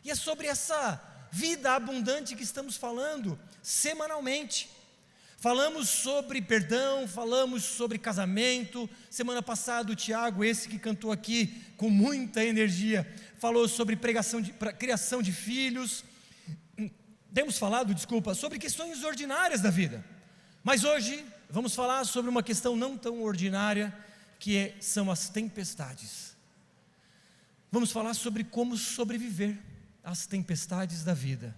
E é sobre essa vida abundante que estamos falando semanalmente. Falamos sobre perdão, falamos sobre casamento. Semana passada o Tiago, esse que cantou aqui com muita energia, falou sobre criação de filhos. Temos falado, sobre questões ordinárias da vida. Mas hoje vamos falar sobre uma questão não tão ordinária, são as tempestades. Vamos falar sobre como sobreviver às tempestades da vida.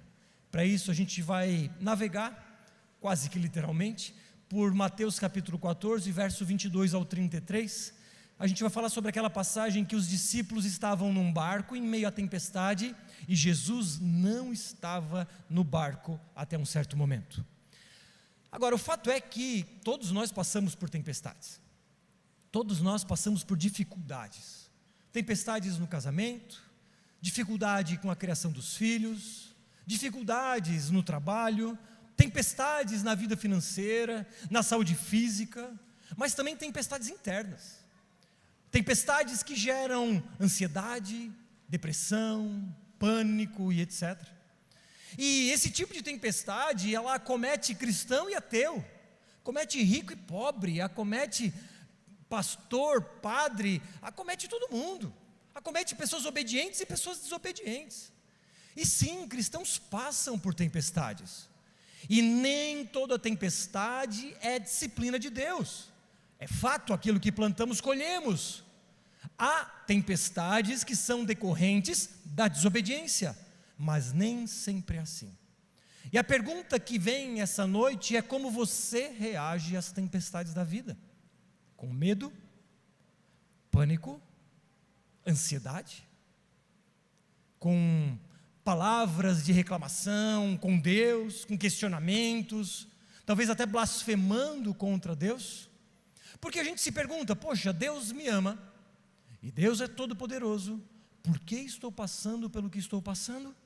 Para isso a gente vai navegar, quase que literalmente, por Mateus capítulo 14, verso 22 ao 33. A gente vai falar sobre aquela passagem que os discípulos estavam num barco em meio à tempestade e Jesus não estava no barco até um certo momento. Agora, o fato é que todos nós passamos por tempestades. Todos nós passamos por dificuldades. Tempestades no casamento, dificuldade com a criação dos filhos, dificuldades no trabalho, tempestades na vida financeira, na saúde física, mas também tempestades internas. Tempestades que geram ansiedade, depressão, pânico e etc. E esse tipo de tempestade, ela acomete cristão e ateu, acomete rico e pobre, acomete pastor, padre, acomete todo mundo, acomete pessoas obedientes e pessoas desobedientes. E sim, cristãos passam por tempestades, e nem toda tempestade é disciplina de Deus. É fato, aquilo que plantamos, colhemos. Há tempestades que são decorrentes da desobediência, mas nem sempre é assim. E a pergunta que vem essa noite é como você reage às tempestades da vida? Com medo, pânico, ansiedade, com palavras de reclamação com Deus, com questionamentos, talvez até blasfemando contra Deus? Porque a gente se pergunta, poxa, Deus me ama, e Deus é todo poderoso, por que estou passando pelo que estou passando?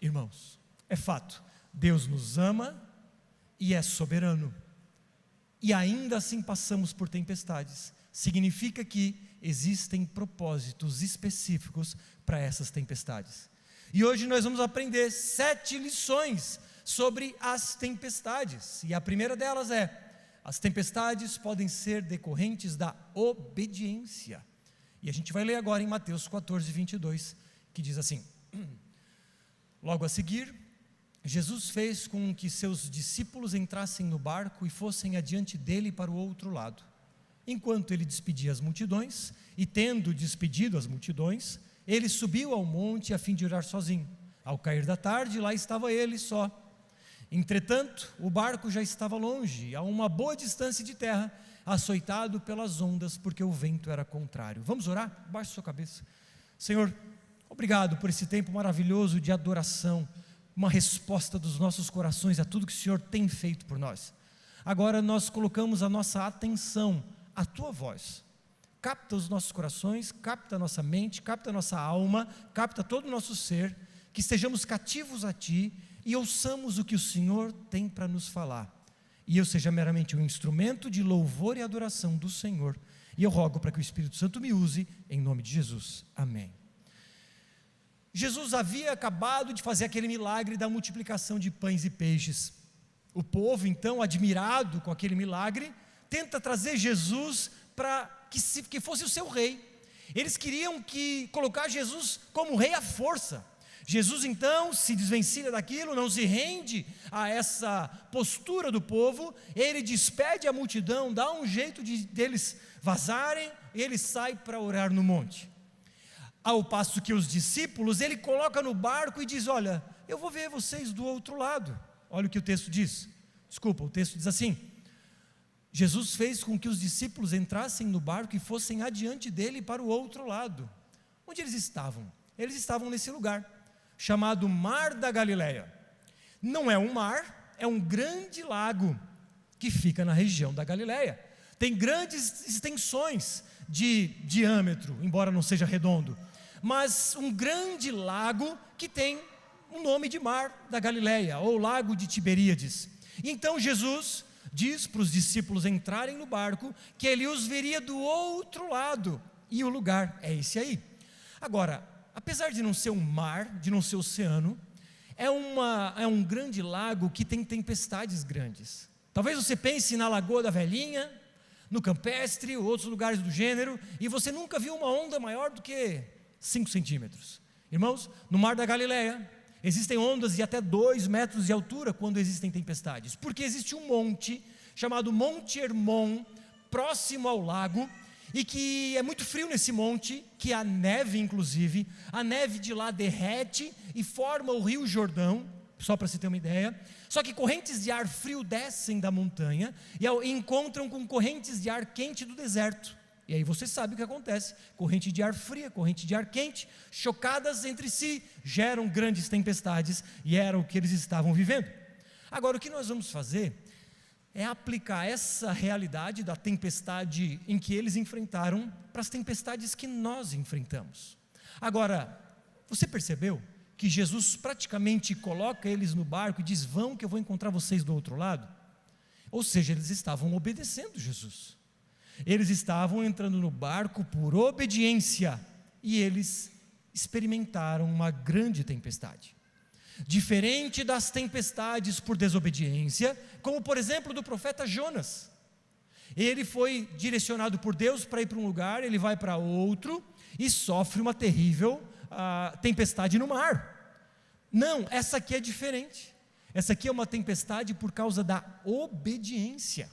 Irmãos, é fato, Deus nos ama e é soberano, e ainda assim passamos por tempestades. Significa que existem propósitos específicos para essas tempestades. E hoje nós vamos aprender 7 lições sobre as tempestades, e a primeira delas é: as tempestades podem ser decorrentes da obediência. E a gente vai ler agora em Mateus 14, 22, que diz assim: logo a seguir, Jesus fez com que seus discípulos entrassem no barco e fossem adiante dele para o outro lado. Enquanto ele despedia as multidões, e tendo despedido as multidões, ele subiu ao monte a fim de orar sozinho. Ao cair da tarde, lá estava ele só. Entretanto, o barco já estava longe, a uma boa distância de terra, açoitado pelas ondas, porque o vento era contrário. Vamos orar? Baixe sua cabeça. Senhor, obrigado por esse tempo maravilhoso de adoração, uma resposta dos nossos corações a tudo que o Senhor tem feito por nós. Agora nós colocamos a nossa atenção à Tua voz. Capta os nossos corações, capta a nossa mente, capta a nossa alma, capta todo o nosso ser, que estejamos cativos a Ti e ouçamos o que o Senhor tem para nos falar. E eu seja meramente um instrumento de louvor e adoração do Senhor. E eu rogo para que o Espírito Santo me use, em nome de Jesus. Amém. Jesus havia acabado de fazer aquele milagre da multiplicação de pães e peixes. O povo, então, admirado com aquele milagre, tenta trazer Jesus para que fosse o seu rei. Eles queriam colocar Jesus como rei à força. Jesus então se desvencilha daquilo, não se rende a essa postura do povo, ele despede a multidão, dá um jeito deles vazarem, ele sai para orar no monte. Ao passo que os discípulos, ele coloca no barco e diz: olha, eu vou ver vocês do outro lado. Olha o que o texto diz, o texto diz assim: Jesus fez com que os discípulos entrassem no barco e fossem adiante dele para o outro lado. Onde eles estavam? Eles estavam nesse lugar, chamado Mar da Galileia. Não é um mar, é um grande lago, que fica na região da Galileia. Tem grandes extensões de diâmetro, embora não seja redondo, mas um grande lago que tem o nome de Mar da Galileia, ou Lago de Tiberíades. Então Jesus diz para os discípulos entrarem no barco, que ele os veria do outro lado, e o lugar é esse aí. Agora, a Apesar de não ser um mar, de não ser oceano, é um grande lago que tem tempestades grandes. Talvez você pense na Lagoa da Velhinha, no Campestre, ou outros lugares do gênero, e você nunca viu uma onda maior do que 5 centímetros. Irmãos, no Mar da Galileia, existem ondas de até 2 metros de altura quando existem tempestades, porque existe um monte, chamado Monte Hermon, próximo ao lago, e que é muito frio nesse monte, que a neve inclusive, a neve de lá derrete e forma o rio Jordão, só para você ter uma ideia. Só que correntes de ar frio descem da montanha e encontram com correntes de ar quente do deserto, e aí você sabe o que acontece, corrente de ar fria, corrente de ar quente, chocadas entre si, geram grandes tempestades, e era o que eles estavam vivendo. Agora, o que nós vamos fazer é aplicar essa realidade da tempestade em que eles enfrentaram para as tempestades que nós enfrentamos. Agora, você percebeu que Jesus praticamente coloca eles no barco e diz: vão que eu vou encontrar vocês do outro lado? Ou seja, eles estavam obedecendo Jesus, eles estavam entrando no barco por obediência, e eles experimentaram uma grande tempestade. Diferente das tempestades por desobediência, como por exemplo do profeta Jonas. Ele foi direcionado por Deus para ir para um lugar, ele vai para outro e sofre uma terrível tempestade no mar. Não, essa aqui é diferente. Essa aqui é uma tempestade por causa da obediência.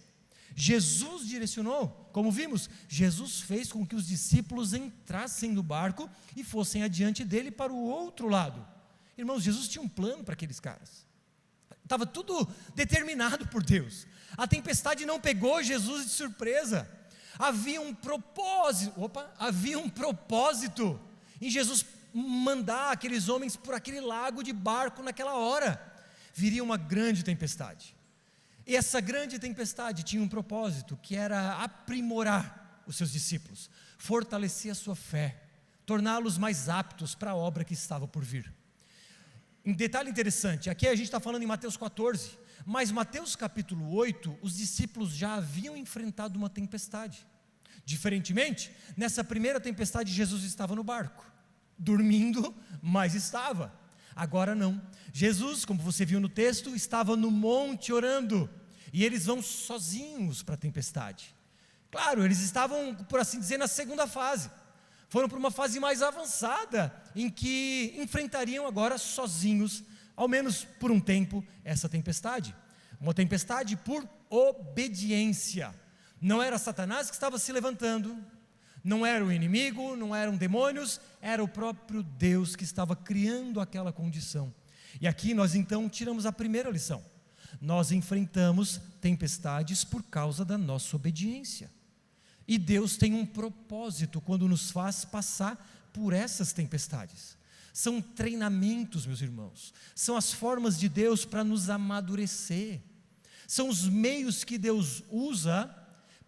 Jesus direcionou, como vimos, Jesus fez com que os discípulos entrassem no barco e fossem adiante dele para o outro lado. Irmãos, Jesus tinha um plano para aqueles caras, estava tudo determinado por Deus. A tempestade não pegou Jesus de surpresa, havia um propósito em Jesus mandar aqueles homens por aquele lago de barco naquela hora. Viria uma grande tempestade, e essa grande tempestade tinha um propósito, que era aprimorar os seus discípulos, fortalecer a sua fé, torná-los mais aptos para a obra que estava por vir. Um detalhe interessante, aqui a gente está falando em Mateus 14, mas Mateus capítulo 8, os discípulos já haviam enfrentado uma tempestade. Diferentemente, nessa primeira tempestade Jesus estava no barco, dormindo, mas estava. Agora não, Jesus, como você viu no texto, estava no monte orando, e eles vão sozinhos para a tempestade. Claro, eles estavam, por assim dizer, na segunda fase. Foram para uma fase mais avançada, em que enfrentariam agora sozinhos, ao menos por um tempo, essa tempestade. Uma tempestade por obediência. Não era Satanás que estava se levantando, não era o inimigo, não eram demônios, era o próprio Deus que estava criando aquela condição. E aqui nós então tiramos a primeira lição: nós enfrentamos tempestades por causa da nossa obediência. E Deus tem um propósito quando nos faz passar por essas tempestades. São treinamentos, meus irmãos, são as formas de Deus para nos amadurecer, são os meios que Deus usa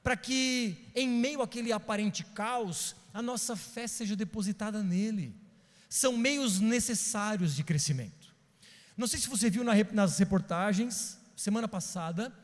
para que, em meio àquele aparente caos, a nossa fé seja depositada nele. São meios necessários de crescimento. Não sei se você viu nas reportagens, semana passada,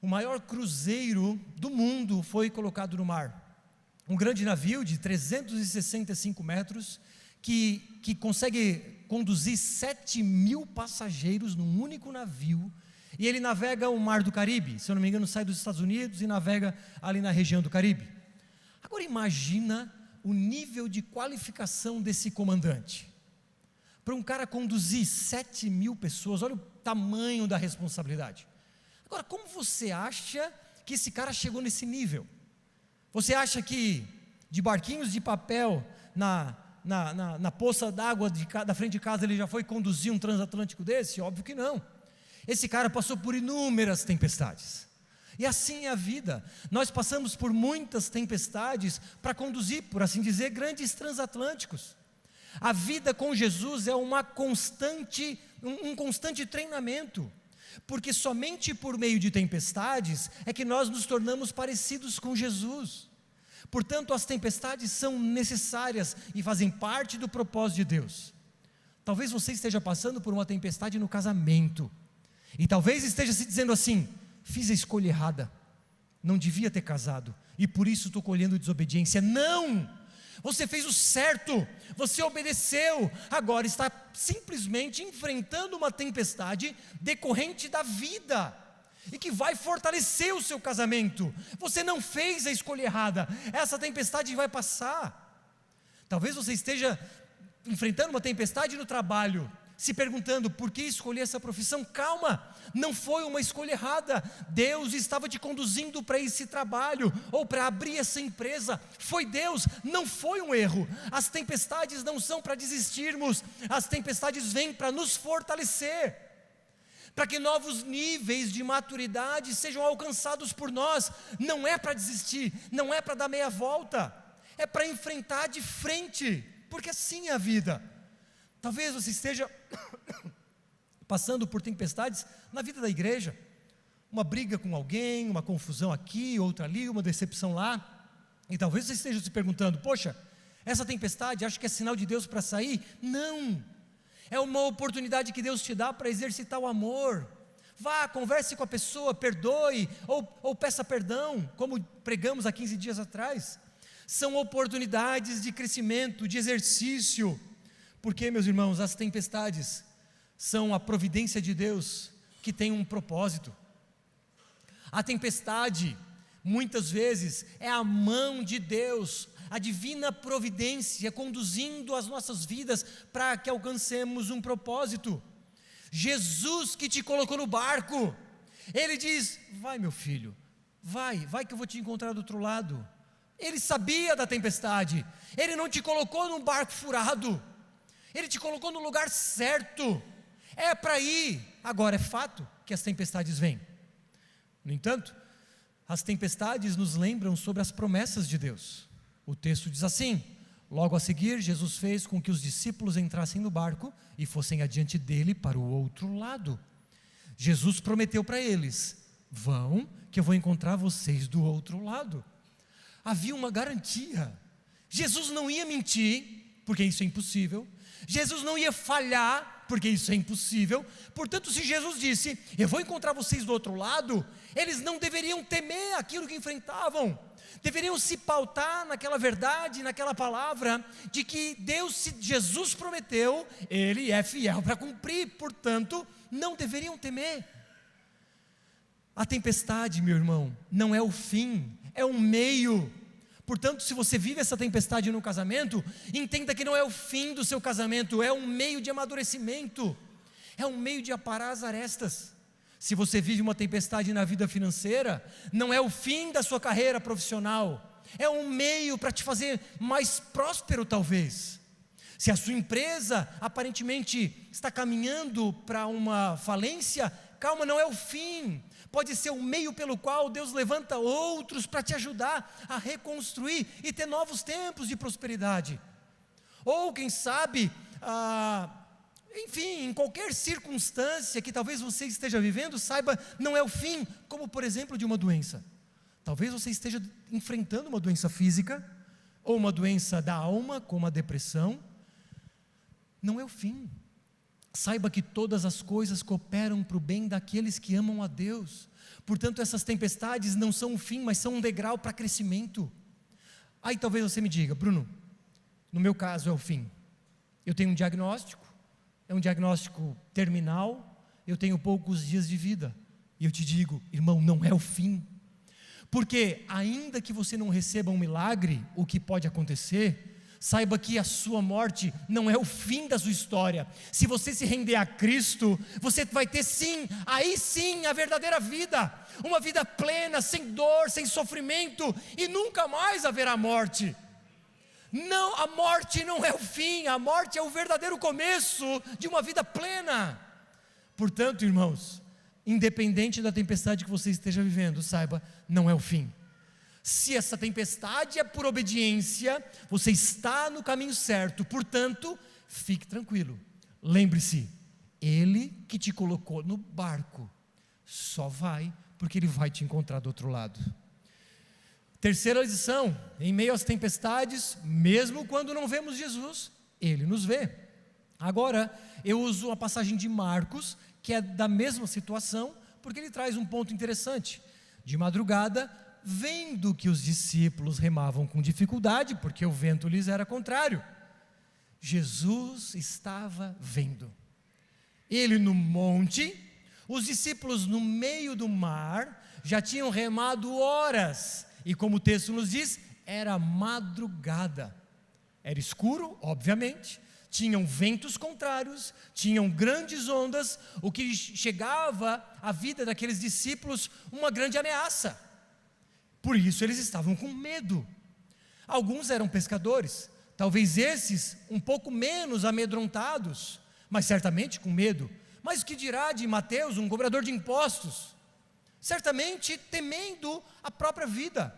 o maior cruzeiro do mundo foi colocado no mar. Um grande navio de 365 metros, que consegue conduzir 7.000 passageiros num único navio, e ele navega o Mar do Caribe, se eu não me engano sai dos Estados Unidos e navega ali na região do Caribe. Agora imagina o nível de qualificação desse comandante, para um cara conduzir 7.000 pessoas, olha o tamanho da responsabilidade. Agora, como você acha que esse cara chegou nesse nível? Você acha que de barquinhos de papel na poça d'água da frente de casa ele já foi conduzir um transatlântico desse? Óbvio que não. Esse cara passou por inúmeras tempestades. E assim é a vida. Nós passamos por muitas tempestades para conduzir, por assim dizer, grandes transatlânticos. A vida com Jesus é um constante treinamento, porque somente por meio de tempestades é que nós nos tornamos parecidos com Jesus. Portanto, as tempestades são necessárias e fazem parte do propósito de Deus. Talvez você esteja passando por uma tempestade no casamento, e talvez esteja se dizendo assim: fiz a escolha errada, não devia ter casado, e por isso estou colhendo desobediência. Não! Você fez o certo, você obedeceu, agora está simplesmente enfrentando uma tempestade decorrente da vida, e que vai fortalecer o seu casamento. Você não fez a escolha errada, essa tempestade vai passar. Talvez você esteja enfrentando uma tempestade no trabalho, se perguntando, por que escolher essa profissão? Calma, não foi uma escolha errada, Deus estava te conduzindo para esse trabalho, ou para abrir essa empresa, foi Deus, não foi um erro. As tempestades não são para desistirmos, as tempestades vêm para nos fortalecer, para que novos níveis de maturidade sejam alcançados por nós. Não é para desistir, não é para dar meia volta, é para enfrentar de frente, porque assim é a vida. Talvez você esteja passando por tempestades na vida da igreja, uma briga com alguém, uma confusão aqui, outra ali, uma decepção lá, e talvez você esteja se perguntando, poxa, essa tempestade, acho que é sinal de Deus para sair? Não, é uma oportunidade que Deus te dá para exercitar o amor. Vá, converse com a pessoa, perdoe, ou peça perdão, como pregamos há 15 dias atrás. São oportunidades de crescimento, de exercício. Porque, meus irmãos, as tempestades são a providência de Deus que tem um propósito. A tempestade, muitas vezes, é a mão de Deus, a divina providência conduzindo as nossas vidas para que alcancemos um propósito. Jesus que te colocou no barco, Ele diz, vai meu filho, vai que eu vou te encontrar do outro lado. Ele sabia da tempestade, Ele não te colocou num barco furado, Ele te colocou no lugar certo, é para ir. Agora é fato que as tempestades vêm. No entanto, as tempestades nos lembram sobre as promessas de Deus. O texto diz assim, logo a seguir Jesus fez com que os discípulos entrassem no barco e fossem adiante dele para o outro lado. Jesus prometeu para eles, vão que eu vou encontrar vocês do outro lado. Havia uma garantia, Jesus não ia mentir, porque isso é impossível. Jesus não ia falhar, porque isso é impossível. Portanto, se Jesus disse, eu vou encontrar vocês do outro lado, eles não deveriam temer aquilo que enfrentavam, deveriam se pautar naquela verdade, naquela palavra, de que Deus, se Jesus prometeu, Ele é fiel para cumprir, portanto, não deveriam temer. A tempestade, meu irmão, não é o fim, é um meio. Portanto, se você vive essa tempestade no casamento, entenda que não é o fim do seu casamento, é um meio de amadurecimento, é um meio de aparar as arestas. Se você vive uma tempestade na vida financeira, não é o fim da sua carreira profissional, é um meio para te fazer mais próspero talvez. Se a sua empresa aparentemente está caminhando para uma falência, calma, não é o fim. Pode ser um meio pelo qual Deus levanta outros para te ajudar a reconstruir e ter novos tempos de prosperidade. Ou quem sabe, enfim, em qualquer circunstância que talvez você esteja vivendo, saiba, não é o fim, como por exemplo de uma doença. Talvez você esteja enfrentando uma doença física, ou uma doença da alma, como a depressão. Não é o fim. Saiba que todas as coisas cooperam para o bem daqueles que amam a Deus. Portanto, essas tempestades não são um fim, mas são um degrau para crescimento. Aí talvez você me diga, Bruno, no meu caso é o fim. Eu tenho um diagnóstico, é um diagnóstico terminal, eu tenho poucos dias de vida. E eu te digo, irmão, não é o fim. Porque ainda que você não receba um milagre, o que pode acontecer, saiba que a sua morte não é o fim da sua história. Se você se render a Cristo, você vai ter sim, aí sim, a verdadeira vida. Uma vida plena, sem dor, sem sofrimento, e nunca mais haverá morte. Não, a morte não é o fim, a morte é o verdadeiro começo de uma vida plena. Portanto, irmãos, independente da tempestade que você esteja vivendo, saiba, não é o fim. Se essa tempestade é por obediência, você está no caminho certo, portanto, fique tranquilo. Lembre-se, Ele que te colocou no barco, só vai porque Ele vai te encontrar do outro lado. Terceira lição, em meio às tempestades, mesmo quando não vemos Jesus, Ele nos vê. Agora, eu uso uma passagem de Marcos, que é da mesma situação, porque ele traz um ponto interessante. De madrugada, vendo que os discípulos remavam com dificuldade, porque o vento lhes era contrário. Jesus estava vendo. Ele no monte, os discípulos no meio do mar, já tinham remado horas, e como o texto nos diz, era madrugada. Era escuro, obviamente, tinham ventos contrários, tinham grandes ondas, o que chegava à vida daqueles discípulos uma grande ameaça. Por isso eles estavam com medo. Alguns eram pescadores, talvez esses um pouco menos amedrontados, mas certamente com medo. Mas o que dirá de Mateus, um cobrador de impostos? Certamente temendo a própria vida.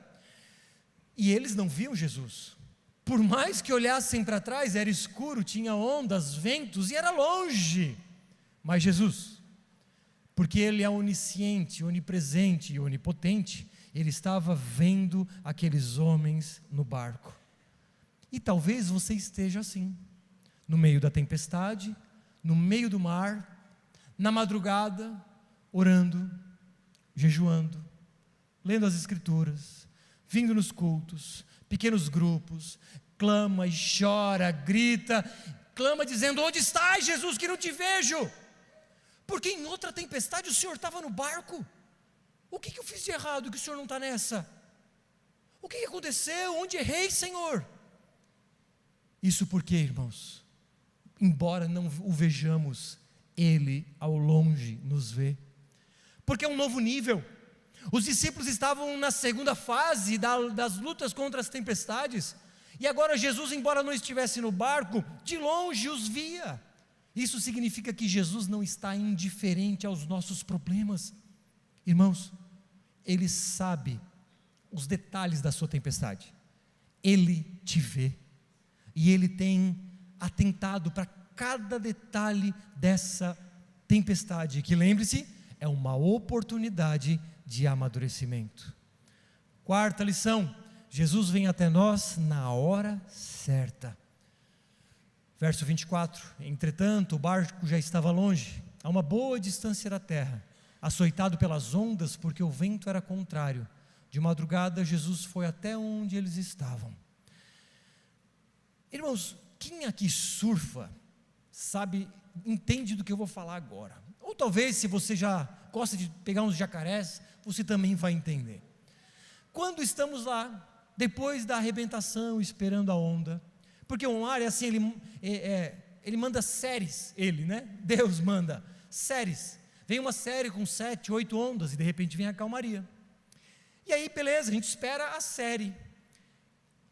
E eles não viam Jesus. Por mais que olhassem para trás, era escuro, tinha ondas, ventos e era longe. Mas Jesus, porque Ele é onisciente, onipresente e onipotente, Ele estava vendo aqueles homens no barco. E talvez você esteja assim, no meio da tempestade, no meio do mar, na madrugada, orando, jejuando, lendo as Escrituras, vindo nos cultos, pequenos grupos, clama e chora, grita, clama dizendo: onde estás, Jesus, que não te vejo? Porque em outra tempestade o Senhor estava no barco. O que eu fiz de errado que o Senhor não está nessa? O que aconteceu? Onde errei, Senhor? Isso porque, irmãos, embora não o vejamos, Ele ao longe nos vê, porque é um novo nível. Os discípulos estavam na segunda fase das lutas contra as tempestades, e agora Jesus, embora não estivesse no barco, de longe os via. Isso significa que Jesus não está indiferente aos nossos problemas. Irmãos, Ele sabe os detalhes da sua tempestade, Ele te vê, e Ele tem atentado para cada detalhe dessa tempestade, que, lembre-se, é uma oportunidade de amadurecimento. Quarta lição: Jesus vem até nós na hora certa. Verso 24: entretanto, o barco já estava longe, a uma boa distância da terra, açoitado pelas ondas, porque o vento era contrário. De madrugada, Jesus foi até onde eles estavam. Irmãos, quem aqui surfa, sabe, entende do que eu vou falar agora. Ou talvez, se você já gosta de pegar uns jacarés, você também vai entender. Quando estamos lá, depois da arrebentação, esperando a onda, porque o mar é assim, ele manda séries, Deus manda séries. Vem uma série com 7, 8 ondas, e de repente vem a calmaria. E aí, beleza, a gente espera a série.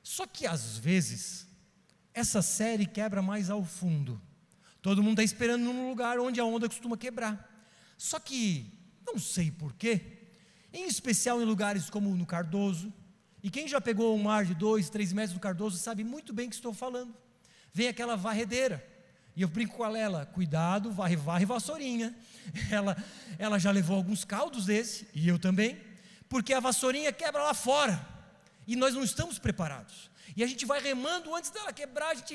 Só que às vezes, essa série quebra mais ao fundo. Todo mundo está esperando num lugar onde a onda costuma quebrar. Só que, não sei porquê, em especial em lugares como no Cardoso, e quem já pegou um mar de 2, 3 metros no Cardoso sabe muito bem o que estou falando. Vem aquela varredeira, e eu brinco com ela: cuidado, varre, vassourinha. Ela já levou alguns caldos desse, e eu também, porque a vassourinha quebra lá fora, e nós não estamos preparados. E a gente vai remando antes dela quebrar, a gente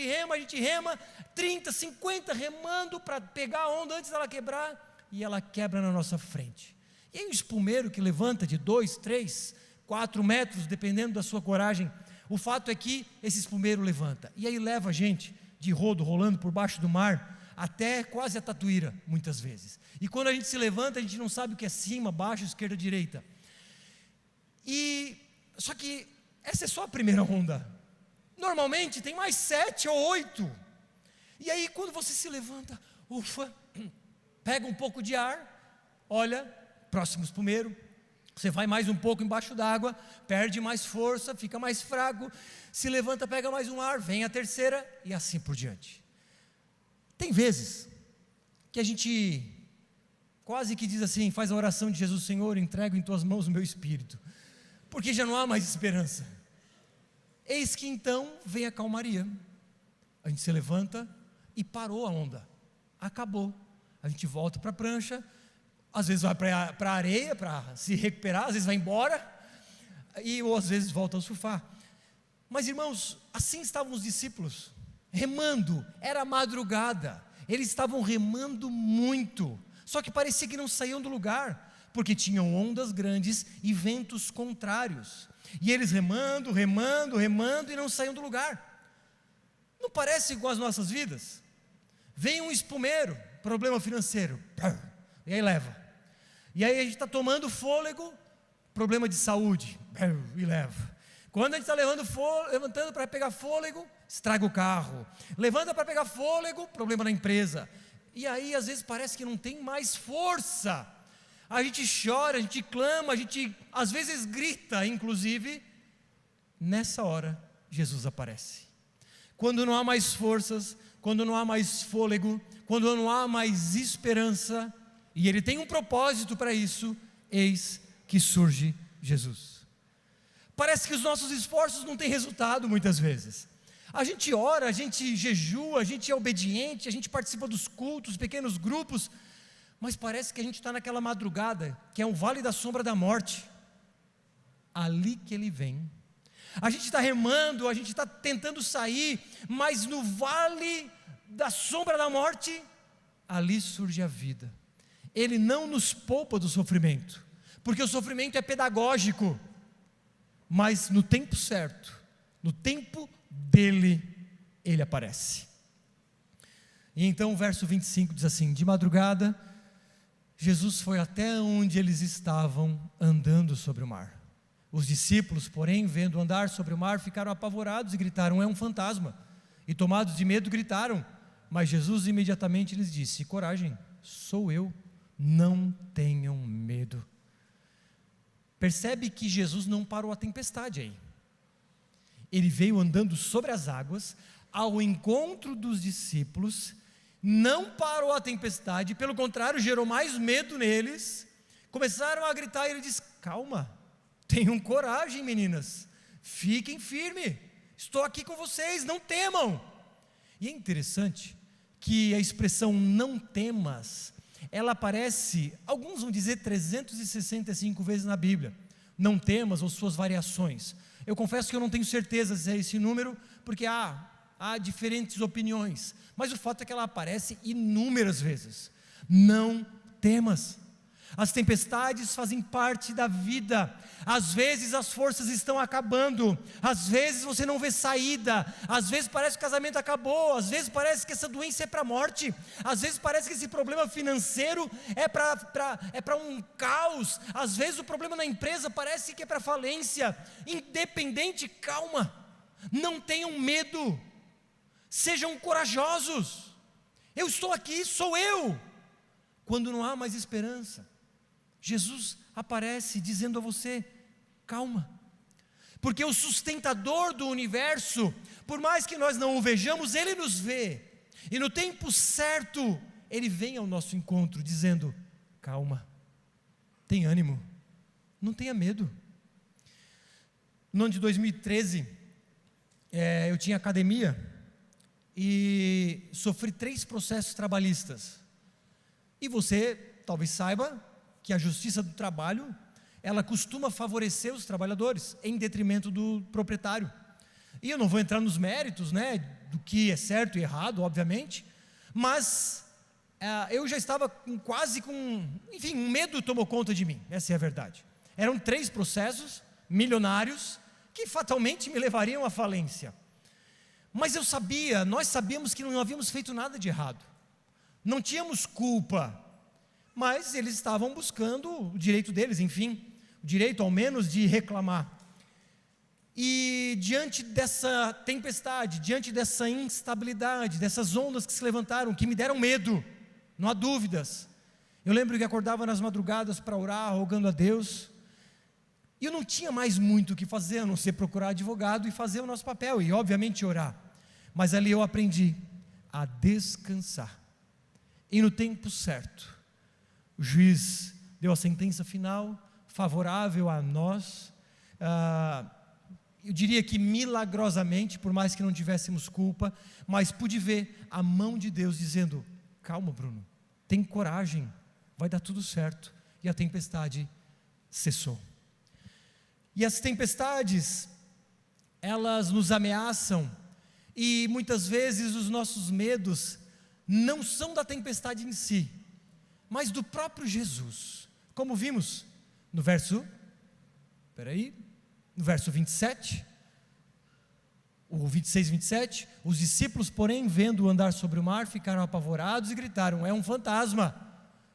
rema, 30, 50 remando para pegar a onda antes dela quebrar, e ela quebra na nossa frente. E aí o espumeiro que levanta de 2, 3, 4 metros, dependendo da sua coragem, o fato é que esse espumeiro levanta, e aí leva a gente de rodo, rolando por baixo do mar, até quase a Tatuíra, muitas vezes. E quando a gente se levanta, a gente não sabe o que é cima, baixo, esquerda, direita. Só que essa é só a primeira onda. Normalmente tem mais 7 ou 8. E aí quando você se levanta, ufa, pega um pouco de ar, olha, próximo espumeiro, você vai mais um pouco embaixo d'água, perde mais força, fica mais fraco, se levanta, pega mais um ar, vem a terceira, e assim por diante. Tem vezes que a gente quase que diz assim, faz a oração de Jesus: Senhor, entrego em tuas mãos o meu espírito, porque já não há mais esperança. Eis que então vem a calmaria, a gente se levanta e parou a onda, acabou, a gente volta para a prancha, às vezes vai para a areia para se recuperar, às vezes vai embora, ou às vezes volta a surfar. Mas irmãos, assim estavam os discípulos, remando, era madrugada, eles estavam remando muito, só que parecia que não saíam do lugar, porque tinham ondas grandes e ventos contrários. E eles remando, remando, remando e não saíam do lugar. Não parece igual às nossas vidas? Vem um espumeiro, problema financeiro, e aí leva. E aí a gente está tomando fôlego, problema de saúde, e leva. Quando a gente está levantando para pegar fôlego, estraga o carro. Levanta para pegar fôlego, problema na empresa. E aí às vezes parece que não tem mais força. A gente chora, a gente clama, a gente às vezes grita, inclusive. Nessa hora, Jesus aparece. Quando não há mais forças, quando não há mais fôlego, quando não há mais esperança, e Ele tem um propósito para isso, eis que surge Jesus. Parece que os nossos esforços não têm resultado muitas vezes. A gente ora, a gente jejua, a gente é obediente, a gente participa dos cultos, pequenos grupos, mas parece que a gente está naquela madrugada, que é um vale da sombra da morte. Ali que Ele vem. A gente está remando, a gente está tentando sair, mas no vale da sombra da morte, ali surge a vida. Ele não nos poupa do sofrimento, porque o sofrimento é pedagógico, mas no tempo certo, no tempo dele, ele aparece. E então o verso 25 diz assim: de madrugada, Jesus foi até onde eles estavam andando sobre o mar. Os discípulos, porém, vendo andar sobre o mar, ficaram apavorados e gritaram: é um fantasma. E tomados de medo, gritaram. Mas Jesus imediatamente lhes disse: coragem, sou eu, não tenham medo. Percebe que Jesus não parou a tempestade aí. Ele veio andando sobre as águas, ao encontro dos discípulos, não parou a tempestade, pelo contrário, gerou mais medo neles. Começaram a gritar e ele disse: calma, tenham coragem, meninas, fiquem firmes, estou aqui com vocês, não temam. E é interessante que a expressão não temas, ela aparece, alguns vão dizer 365 vezes na Bíblia. Não temas ou suas variações. Eu confesso que eu não tenho certeza se é esse número, porque há diferentes opiniões, mas o fato é que ela aparece inúmeras vezes. Não temas. As tempestades fazem parte da vida. Às vezes as forças estão acabando, às vezes você não vê saída, às vezes parece que o casamento acabou, às vezes parece que essa doença é para a morte, às vezes parece que esse problema financeiro é para um caos, às vezes o problema na empresa parece que é para falência. Independente, calma, não tenham medo, sejam corajosos. Eu estou aqui, sou eu. Quando não há mais esperança, Jesus aparece dizendo a você: calma, porque o sustentador do universo, por mais que nós não o vejamos, Ele nos vê, e no tempo certo, Ele vem ao nosso encontro dizendo: calma, tem ânimo, não tenha medo. No ano de 2013, eu tinha academia, e sofri 3 processos trabalhistas, e você talvez saiba que a justiça do trabalho, ela costuma favorecer os trabalhadores, em detrimento do proprietário. E eu não vou entrar nos méritos, do que é certo e errado, obviamente, mas eu já estava enfim, um medo tomou conta de mim, essa é a verdade. Eram 3 processos milionários, que fatalmente me levariam à falência. Mas nós sabíamos que não havíamos feito nada de errado, não tínhamos culpa, mas eles estavam buscando o direito deles, enfim, o direito ao menos de reclamar. E diante dessa tempestade, diante dessa instabilidade, dessas ondas que se levantaram, que me deram medo, não há dúvidas, eu lembro que acordava nas madrugadas para orar, rogando a Deus, e eu não tinha mais muito o que fazer, a não ser procurar advogado e fazer o nosso papel, e obviamente orar. Mas ali eu aprendi a descansar, e no tempo certo, o juiz deu a sentença final, favorável a nós, eu diria que milagrosamente, por mais que não tivéssemos culpa, mas pude ver a mão de Deus dizendo: calma, Bruno, tem coragem, vai dar tudo certo. E a tempestade cessou. E as tempestades, elas nos ameaçam, e muitas vezes os nossos medos não são da tempestade em si, mas do próprio Jesus. Como vimos no verso 27, o 26 e 27, os discípulos, porém, vendo-o andar sobre o mar, ficaram apavorados e gritaram: é um fantasma!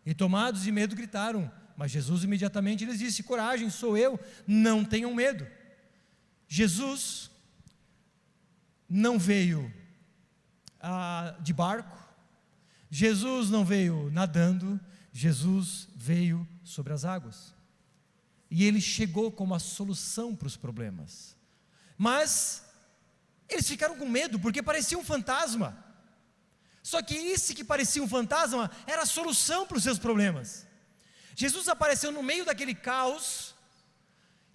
E tomados de medo gritaram, mas Jesus imediatamente lhes disse: coragem, sou eu, não tenham medo. Jesus não veio de barco, Jesus não veio nadando, Jesus veio sobre as águas, e Ele chegou como a solução para os problemas, mas eles ficaram com medo, porque parecia um fantasma, só que esse que parecia um fantasma, era a solução para os seus problemas. Jesus apareceu no meio daquele caos,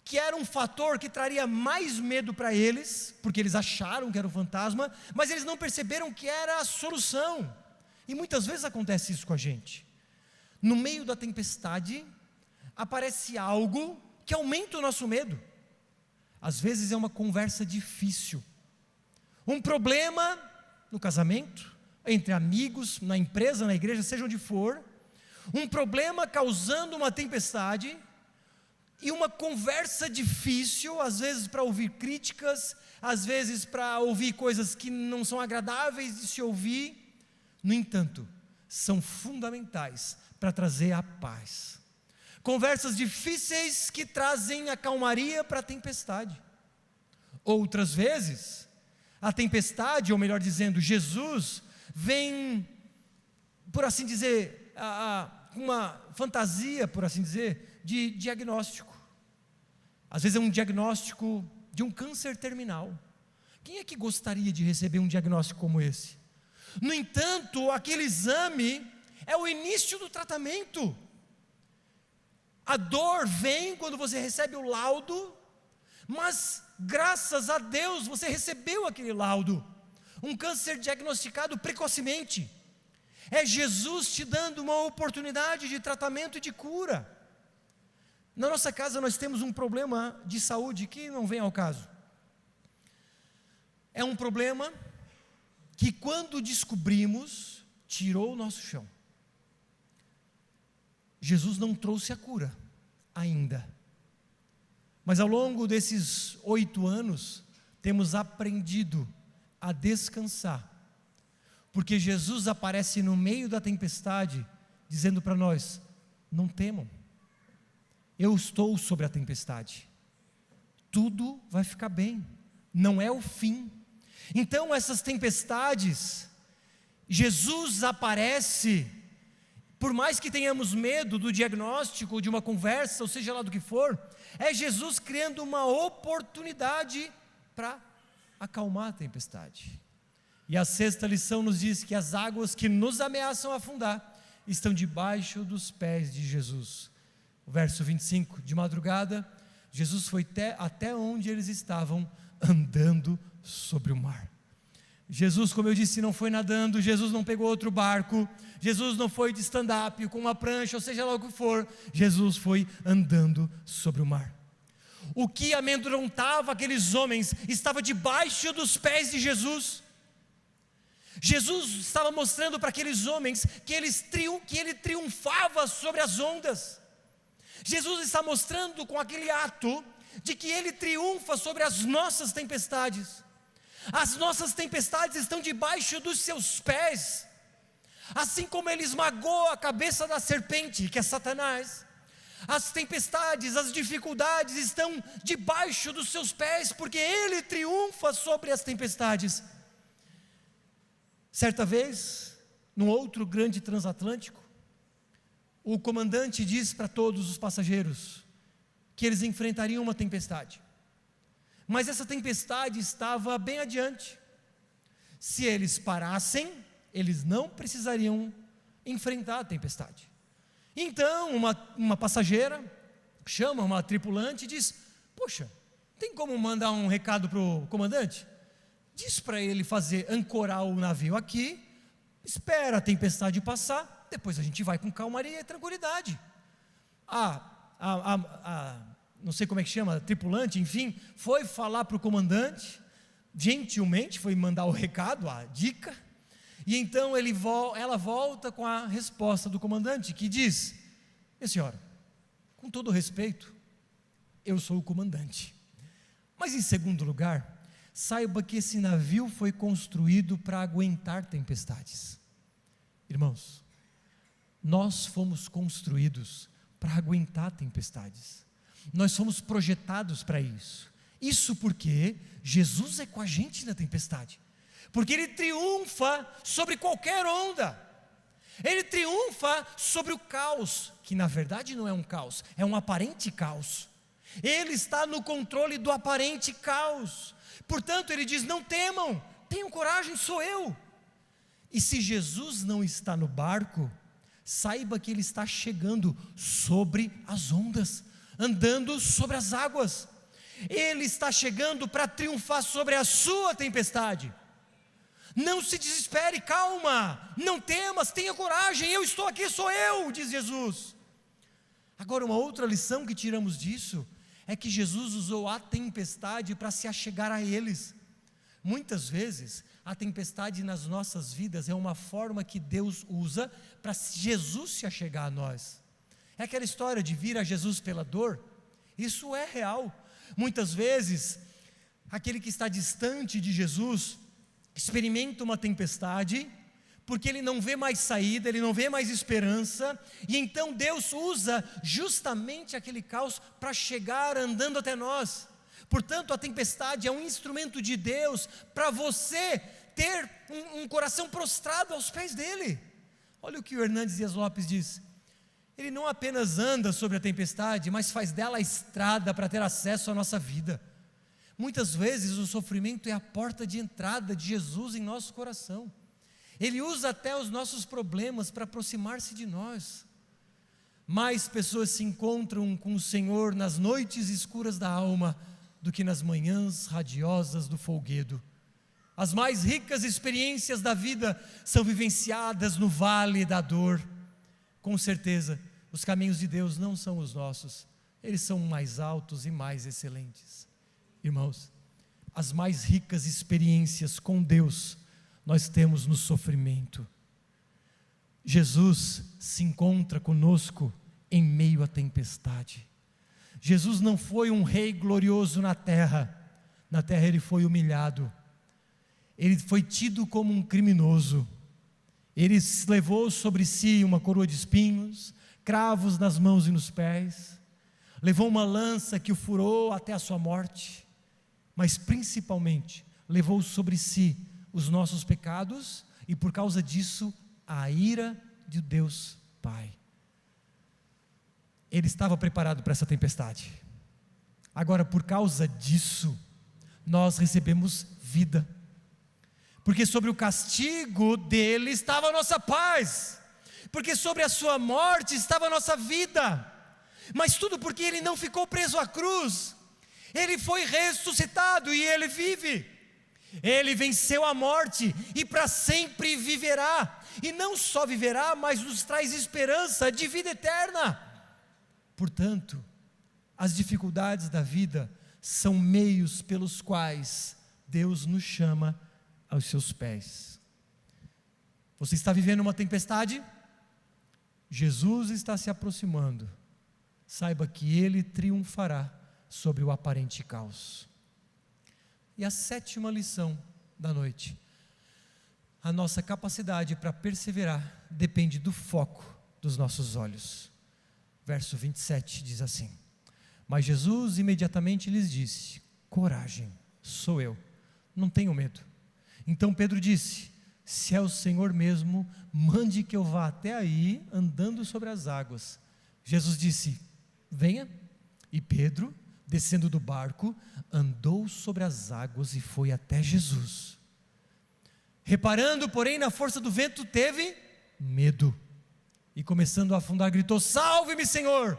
que era um fator que traria mais medo para eles, porque eles acharam que era um fantasma, mas eles não perceberam que era a solução. E muitas vezes acontece isso com a gente. No meio da tempestade, aparece algo que aumenta o nosso medo. Às vezes é uma conversa difícil, um problema no casamento, entre amigos, na empresa, na igreja, seja onde for, um problema causando uma tempestade, e uma conversa difícil, às vezes para ouvir críticas, às vezes para ouvir coisas que não são agradáveis de se ouvir. No entanto, são fundamentais para trazer a paz. Conversas difíceis que trazem a calmaria para a tempestade. Outras vezes, a tempestade, ou melhor dizendo, Jesus vem, por assim dizer, uma fantasia, por assim dizer, de diagnóstico. Às vezes é um diagnóstico de um câncer terminal. Quem é que gostaria de receber um diagnóstico como esse? No entanto, aquele exame é o início do tratamento. A dor vem quando você recebe o laudo, mas graças a Deus você recebeu aquele laudo. Um câncer diagnosticado precocemente. É Jesus te dando uma oportunidade de tratamento e de cura. Na nossa casa nós temos um problema de saúde que não vem ao caso. É um problema que, quando descobrimos, tirou o nosso chão. Jesus não trouxe a cura ainda, mas ao longo desses 8 anos temos aprendido a descansar, porque Jesus aparece no meio da tempestade dizendo para nós: não temam, eu estou sobre a tempestade, tudo vai ficar bem, não é o fim. Então essas tempestades, Jesus aparece, por mais que tenhamos medo do diagnóstico, de uma conversa, ou seja lá do que for, é Jesus criando uma oportunidade para acalmar a tempestade. E a 6ª lição nos diz que as águas que nos ameaçam afundar estão debaixo dos pés de Jesus. O verso 25, de madrugada, Jesus foi até onde eles estavam, andando sobre o mar. Jesus, como eu disse, não foi nadando, Jesus não pegou outro barco, Jesus não foi de stand-up com uma prancha, ou seja lá o que for, Jesus foi andando sobre o mar. O que amedrontava aqueles homens estava debaixo dos pés de Jesus. Jesus estava mostrando para aqueles homens que ele triunfava sobre as ondas. Jesus está mostrando com aquele ato de que Ele triunfa sobre as nossas tempestades. As nossas tempestades estão debaixo dos seus pés. Assim como Ele esmagou a cabeça da serpente, que é Satanás, as tempestades, as dificuldades estão debaixo dos seus pés, porque Ele triunfa sobre as tempestades. Certa vez, num outro grande transatlântico, o comandante disse para todos os passageiros que eles enfrentariam uma tempestade, mas essa tempestade estava bem adiante. Se eles parassem, eles não precisariam enfrentar a tempestade. Então uma passageira chama uma tripulante e diz: poxa, tem como mandar um recado para o comandante? Diz para ele ancorar o navio aqui, espera a tempestade passar, depois a gente vai com calmaria e tranquilidade. Não sei como é que chama, tripulante, enfim, foi falar para o comandante, gentilmente foi mandar o recado, a dica, e então ela volta com a resposta do comandante, que diz: minha senhora, Com todo respeito, eu sou o comandante. Mas em segundo lugar, saiba que esse navio foi construído para aguentar tempestades. Irmãos, nós fomos construídos para aguentar tempestades. Nós fomos projetados para isso. Isso porque Jesus é com a gente na tempestade. Porque Ele triunfa sobre qualquer onda. Ele triunfa sobre o caos, que na verdade não é um caos, é um aparente caos. Ele está no controle do aparente caos. Portanto, Ele diz: não temam, tenham coragem, sou eu. E se Jesus não está no barco, saiba que Ele está chegando sobre as ondas, andando sobre as águas. Ele está chegando para triunfar sobre a sua tempestade. Não se desespere, calma, não temas, tenha coragem, eu estou aqui, sou eu, diz Jesus. Agora, uma outra lição que tiramos disso é que Jesus usou a tempestade para se achegar a eles. Muitas vezes, a tempestade nas nossas vidas é uma forma que Deus usa para Jesus se achegar a nós. É aquela história de vir a Jesus pela dor. Isso é real. Muitas vezes, aquele que está distante de Jesus experimenta uma tempestade, porque ele não vê mais saída, ele não vê mais esperança, e então Deus usa justamente aquele caos para chegar andando até nós. Portanto, a tempestade é um instrumento de Deus para você ter um coração prostrado aos pés dele. Olha o que o Hernandes Dias Lopes diz: ele não apenas anda sobre a tempestade, mas faz dela a estrada para ter acesso à nossa vida. Muitas vezes o sofrimento é a porta de entrada de Jesus em nosso coração. Ele usa até os nossos problemas para aproximar-se de nós. Mais pessoas se encontram com o Senhor nas noites escuras da alma do que nas manhãs radiosas do folguedo. As mais ricas experiências da vida são vivenciadas no vale da dor. Com certeza, os caminhos de Deus não são os nossos, eles são mais altos e mais excelentes. Irmãos, as mais ricas experiências com Deus nós temos no sofrimento. Jesus se encontra conosco em meio à tempestade. Jesus não foi um rei glorioso na terra ele foi humilhado, ele foi tido como um criminoso, ele levou sobre si uma coroa de espinhos, cravos nas mãos e nos pés, levou uma lança que o furou até a sua morte, mas principalmente levou sobre si os nossos pecados e por causa disso a ira de Deus Pai. Ele estava preparado para essa tempestade. Agora, por causa disso, nós recebemos vida, porque sobre o castigo dele estava a nossa paz, porque sobre a sua morte estava a nossa vida, mas tudo porque ele não ficou preso à cruz. Ele foi ressuscitado e ele vive. Ele venceu a morte e para sempre viverá. E não só viverá, mas nos traz esperança de vida eterna. Portanto, as dificuldades da vida são meios pelos quais Deus nos chama aos seus pés. Você está vivendo uma tempestade? Jesus está se aproximando. Saiba que Ele triunfará sobre o aparente caos. E a sétima lição da noite: a nossa capacidade para perseverar depende do foco dos nossos olhos. Verso 27 diz assim: mas Jesus imediatamente lhes disse: coragem, sou eu, não tenham medo. Então Pedro disse: se é o Senhor mesmo, mande que eu vá até aí andando sobre as águas. Jesus disse: venha. E Pedro, descendo do barco, andou sobre as águas e foi até Jesus. Reparando, porém, na força do vento, teve medo. E começando a afundar, gritou: salve-me, Senhor!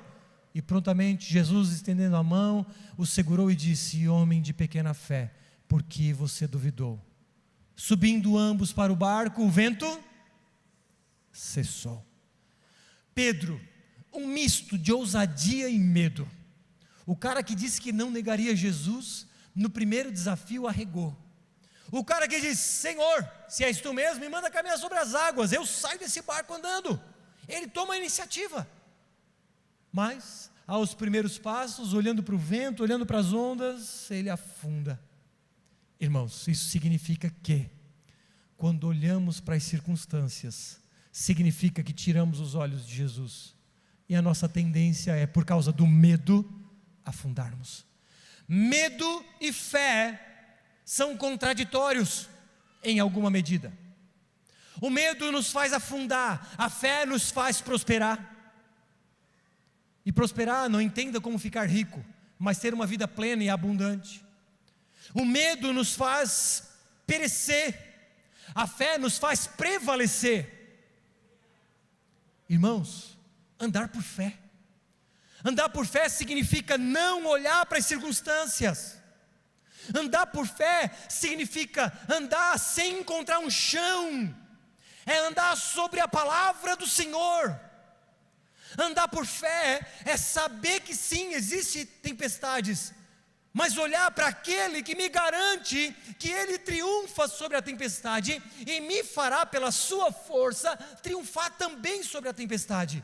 E prontamente Jesus, estendendo a mão, o segurou e disse: homem de pequena fé, por que você duvidou? Subindo ambos para o barco, o vento cessou. Pedro, um misto de ousadia e medo. O cara que disse que não negaria Jesus, no primeiro desafio arregou. O cara que disse: Senhor, se és tu mesmo, me manda caminhar sobre as águas, eu saio desse barco andando. Ele toma a iniciativa. Mas, aos primeiros passos, olhando para o vento, olhando para as ondas, ele afunda. Irmãos, isso significa que, quando olhamos para as circunstâncias, significa que tiramos os olhos de Jesus. E a nossa tendência é, por causa do medo, afundarmos. Medo e fé são contraditórios em alguma medida. O medo nos faz afundar, a fé nos faz prosperar. E prosperar, não entenda como ficar rico, mas ter uma vida plena e abundante. O medo nos faz perecer, a fé nos faz prevalecer. Irmãos, andar por fé. Andar por fé significa não olhar para as circunstâncias. Andar por fé significa andar sem encontrar um chão. É andar sobre a palavra do Senhor. Andar por fé é saber que sim, existem tempestades, mas olhar para aquele que me garante que Ele triunfa sobre a tempestade e me fará pela sua força triunfar também sobre a tempestade.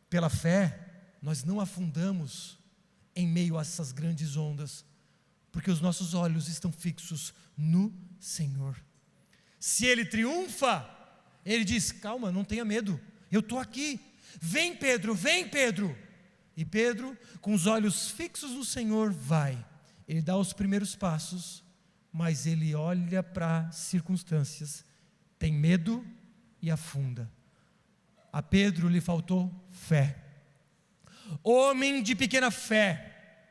Pela fé, nós não afundamos em meio a essas grandes ondas, porque os nossos olhos estão fixos no Senhor. Se Ele triunfa, Ele diz: calma, não tenha medo, eu estou aqui. Vem Pedro, vem Pedro. E Pedro, com os olhos fixos no Senhor, vai. Ele dá os primeiros passos, mas ele olha para as circunstâncias, tem medo e afunda. A Pedro lhe faltou fé. Homem de pequena fé.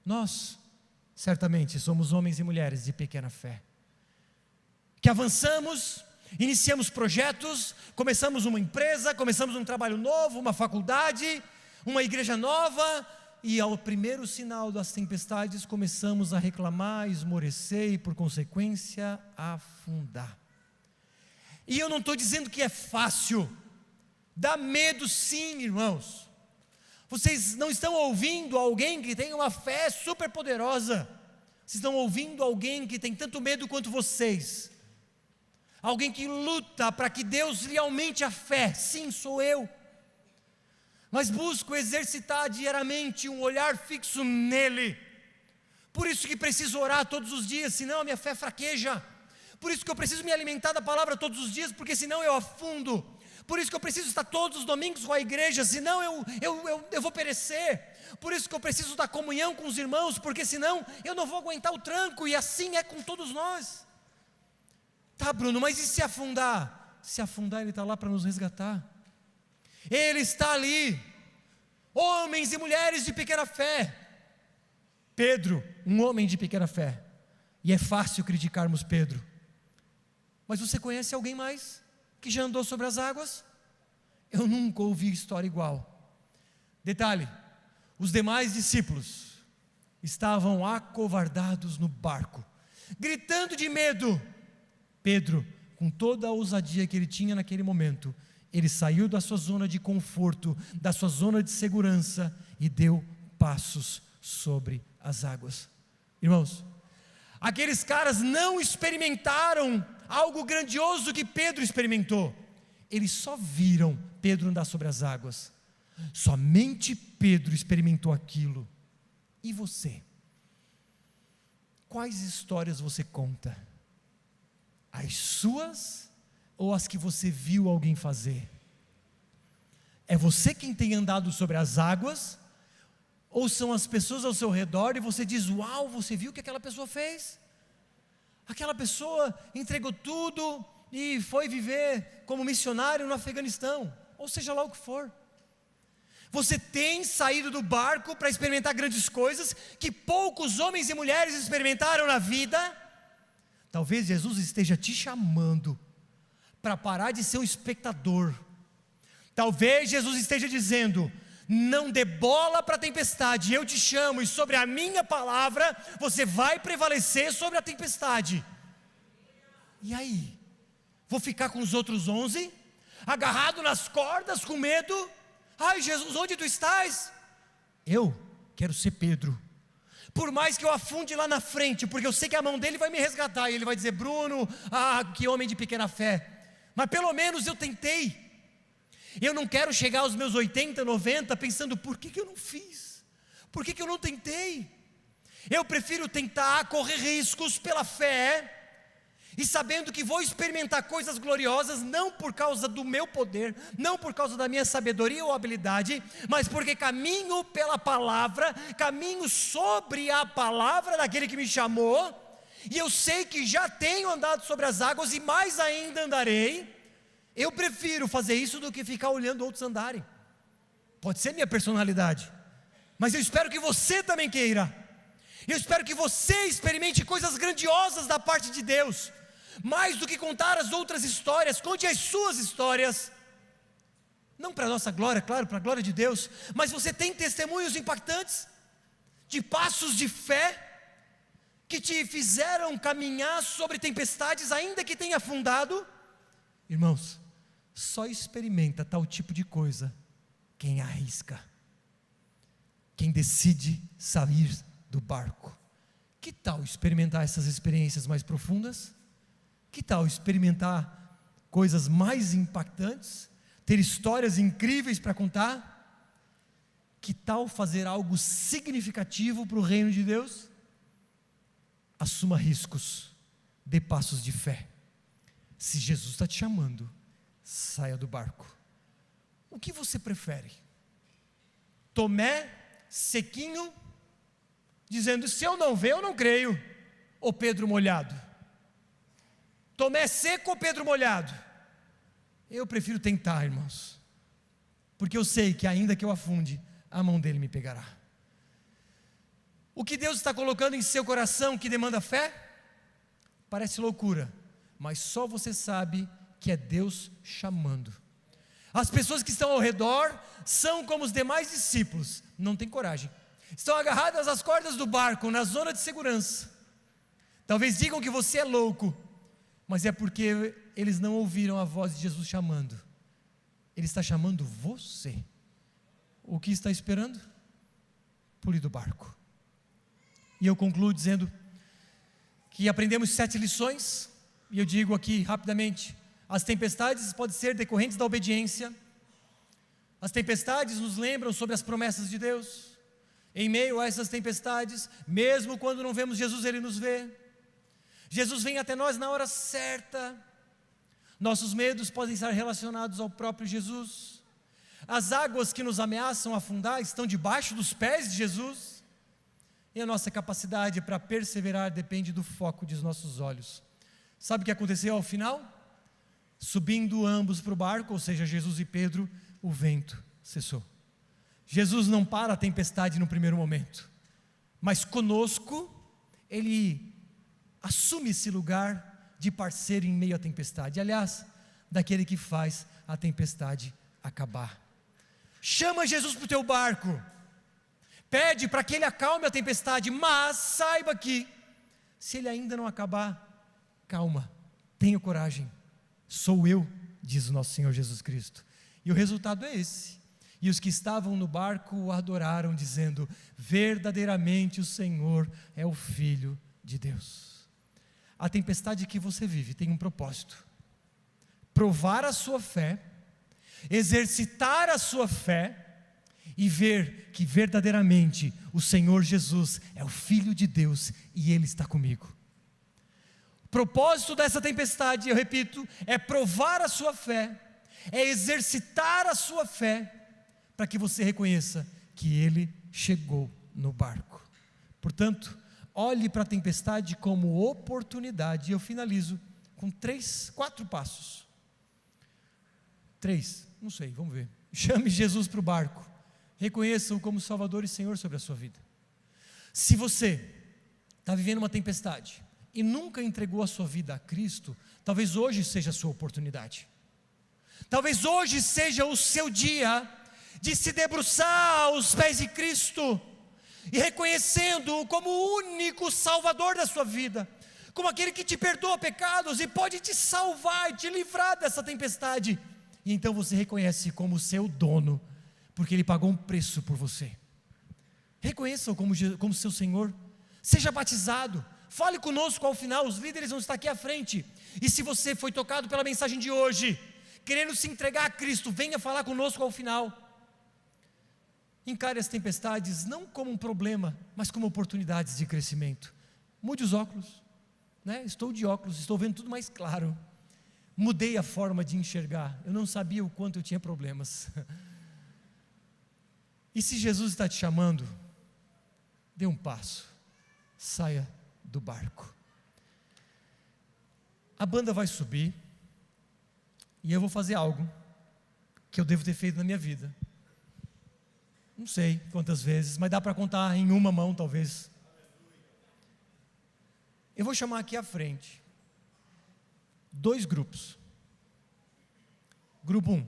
Nós, certamente, somos homens e mulheres de pequena fé, que avançamos, iniciamos projetos, começamos uma empresa, começamos um trabalho novo, uma faculdade, uma igreja nova, e ao primeiro sinal das tempestades começamos a reclamar, esmorecer e por consequência afundar. E eu não estou dizendo que é fácil, dá medo sim, irmãos. Vocês não estão ouvindo alguém que tem uma fé super poderosa, vocês estão ouvindo alguém que tem tanto medo quanto vocês. Alguém que luta para que Deus lhe aumente a fé. Sim, sou eu. Mas busco exercitar diariamente um olhar fixo nele. Por isso que preciso orar todos os dias, senão a minha fé fraqueja. Por isso que eu preciso me alimentar da palavra todos os dias, porque senão eu afundo. Por isso que eu preciso estar todos os domingos com a igreja, senão eu vou perecer. Por isso que eu preciso da comunhão com os irmãos, porque senão eu não vou aguentar o tranco, e assim é com todos nós. Tá, Bruno, mas e se afundar? Se afundar, Ele está lá para nos resgatar. Ele está ali. Homens e mulheres de pequena fé. Pedro, um homem de pequena fé. E é fácil criticarmos Pedro. Mas você conhece alguém mais que já andou sobre as águas? Eu nunca ouvi história igual. Detalhe: os demais discípulos estavam acovardados no barco, gritando de medo. Pedro, com toda a ousadia que ele tinha naquele momento, ele saiu da sua zona de conforto, da sua zona de segurança e deu passos sobre as águas. Irmãos, aqueles caras não experimentaram algo grandioso que Pedro experimentou. Eles só viram Pedro andar sobre as águas. Somente Pedro experimentou aquilo. E você? Quais histórias você conta? As suas ou as que você viu alguém fazer? É você quem tem andado sobre as águas? Ou são as pessoas ao seu redor e você diz: uau, você viu o que aquela pessoa fez? Aquela pessoa entregou tudo e foi viver como missionário no Afeganistão, ou seja lá o que for. Você tem saído do barco para experimentar grandes coisas que poucos homens e mulheres experimentaram na vida. Talvez Jesus esteja te chamando para parar de ser um espectador. Talvez Jesus esteja dizendo: não dê bola para a tempestade, eu te chamo, e sobre a minha palavra você vai prevalecer sobre a tempestade. E aí? Vou ficar com os outros 11, agarrado nas cordas, com medo? Ai Jesus, onde tu estás? Eu quero ser Pedro. Por mais que eu afunde lá na frente, porque eu sei que a mão dele vai me resgatar, e ele vai dizer: Bruno, que homem de pequena fé. Mas pelo menos eu tentei. Eu não quero chegar aos meus 80, 90 pensando, por que eu não fiz? Por que eu não tentei? Eu prefiro tentar correr riscos pela fé, e sabendo que vou experimentar coisas gloriosas, não por causa do meu poder, não por causa da minha sabedoria ou habilidade, mas porque caminho pela palavra, caminho sobre a palavra daquele que me chamou, e eu sei que já tenho andado sobre as águas e mais ainda andarei. Eu prefiro fazer isso do que ficar olhando outros andarem. Pode ser minha personalidade, mas eu espero que você também queira. Eu espero que você experimente coisas grandiosas da parte de Deus. Mais do que contar as outras histórias, conte as suas histórias. Não para a nossa glória, claro, para a glória de Deus, mas você tem testemunhos impactantes, de passos de fé, que te fizeram caminhar sobre tempestades, ainda que tenha afundado. Irmãos, só experimenta tal tipo de coisa quem arrisca, quem decide sair do barco. Que tal experimentar essas experiências mais profundas? Que tal experimentar coisas mais impactantes? Ter histórias incríveis para contar? Que tal fazer algo significativo para o reino de Deus? Assuma riscos, dê passos de fé. Se Jesus está te chamando, saia do barco. O que você prefere? Tomé, sequinho, dizendo, se eu não ver, eu não creio. Ou Pedro molhado? Tomé seco ou Pedro molhado? Eu prefiro tentar, irmãos, porque eu sei que ainda que eu afunde, a mão dele me pegará. O que Deus está colocando em seu coração que demanda fé? Parece loucura, mas só você sabe que é Deus chamando. As pessoas que estão ao redor são como os demais discípulos, não têm coragem, estão agarradas às cordas do barco, na zona de segurança. Talvez digam que você é louco, mas é porque eles não ouviram a voz de Jesus chamando. Ele está chamando você. O que está esperando? Pule do barco. E eu concluo dizendo que aprendemos 7 lições, e eu digo aqui rapidamente: as tempestades podem ser decorrentes da obediência. As tempestades nos lembram sobre as promessas de Deus. Em meio a essas tempestades, mesmo quando não vemos Jesus, Ele nos vê. Jesus vem até nós na hora certa. Nossos medos podem estar relacionados ao próprio Jesus. As águas que nos ameaçam afundar estão debaixo dos pés de Jesus. E a nossa capacidade para perseverar depende do foco dos nossos olhos. Sabe o que aconteceu ao final? Subindo ambos para o barco, ou seja, Jesus e Pedro, o vento cessou. Jesus não para a tempestade no primeiro momento, mas conosco, Ele assume esse lugar de parceiro em meio à tempestade. Aliás, daquele que faz a tempestade acabar. Chama Jesus para o teu barco, pede para que Ele acalme a tempestade, mas saiba que, se Ele ainda não acabar, calma, tenha coragem, sou eu, diz o nosso Senhor Jesus Cristo. E o resultado é esse. E os que estavam no barco o adoraram, dizendo, verdadeiramente o Senhor é o Filho de Deus. A tempestade que você vive tem um propósito: provar a sua fé, exercitar a sua fé, e ver que verdadeiramente o Senhor Jesus é o Filho de Deus, e Ele está comigo. O propósito dessa tempestade, eu repito, é provar a sua fé, é exercitar a sua fé, para que você reconheça que Ele chegou no barco. Portanto, olhe para a tempestade como oportunidade. E eu finalizo com 4 passos. 3, não sei, vamos ver. Chame Jesus para o barco. Reconheça-o como Salvador e Senhor sobre a sua vida. Se você está vivendo uma tempestade e nunca entregou a sua vida a Cristo, talvez hoje seja a sua oportunidade. Talvez hoje seja o seu dia de se debruçar aos pés de Cristo e reconhecendo-o como o único Salvador da sua vida, como aquele que te perdoa pecados e pode te salvar e te livrar dessa tempestade. E então você reconhece como seu dono, porque Ele pagou um preço por você. Reconheça-o como seu Senhor. Seja batizado. Fale conosco ao final, os líderes vão estar aqui à frente. E se você foi tocado pela mensagem de hoje, querendo se entregar a Cristo, venha falar conosco ao final. Encare as tempestades não como um problema, mas como oportunidades de crescimento. Mude os óculos, né? Estou de óculos, estou vendo tudo mais claro. Mudei a forma de enxergar, eu não sabia o quanto eu tinha problemas. E se Jesus está te chamando, dê um passo, saia do barco. A banda vai subir, e eu vou fazer algo que eu devo ter feito na minha vida. Não sei quantas vezes, mas dá para contar em uma mão talvez. Eu vou chamar aqui à frente 2 grupos. Grupo 1,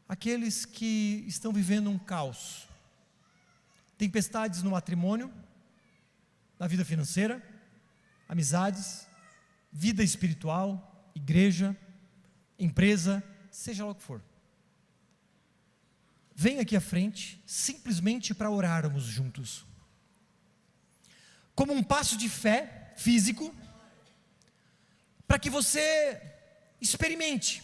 aqueles que estão vivendo um caos, tempestades no matrimônio, na vida financeira, amizades, vida espiritual, igreja, empresa, seja lá o que for. Vem aqui à frente, simplesmente para orarmos juntos. Como um passo de fé físico, para que você experimente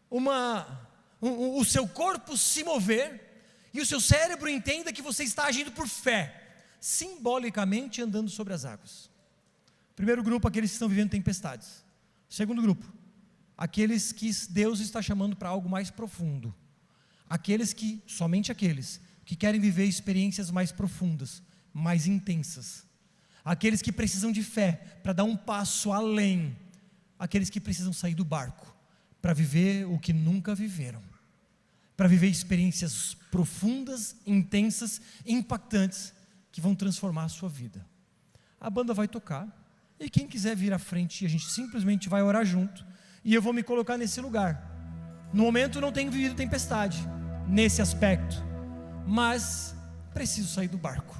o seu corpo se mover e o seu cérebro entenda que você está agindo por fé, simbolicamente andando sobre as águas. Primeiro grupo, aqueles que estão vivendo tempestades. Segundo grupo, aqueles que Deus está chamando para algo mais profundo. Somente aqueles que querem viver experiências mais profundas, mais intensas. Aqueles que precisam de fé para dar um passo além. Aqueles que precisam sair do barco para viver o que nunca viveram. Para viver experiências profundas, intensas, impactantes, que vão transformar a sua vida. A banda vai tocar, e quem quiser vir à frente, a gente simplesmente vai orar junto, e eu vou me colocar nesse lugar. No momento não tenho vivido tempestade, nesse aspecto, mas preciso sair do barco.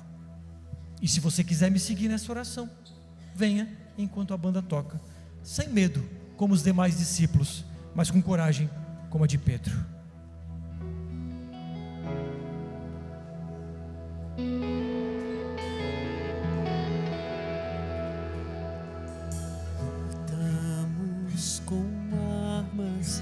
E se você quiser me seguir nessa oração, venha enquanto a banda toca, sem medo, como os demais discípulos, mas com coragem, como a de Pedro. Lutamos com armas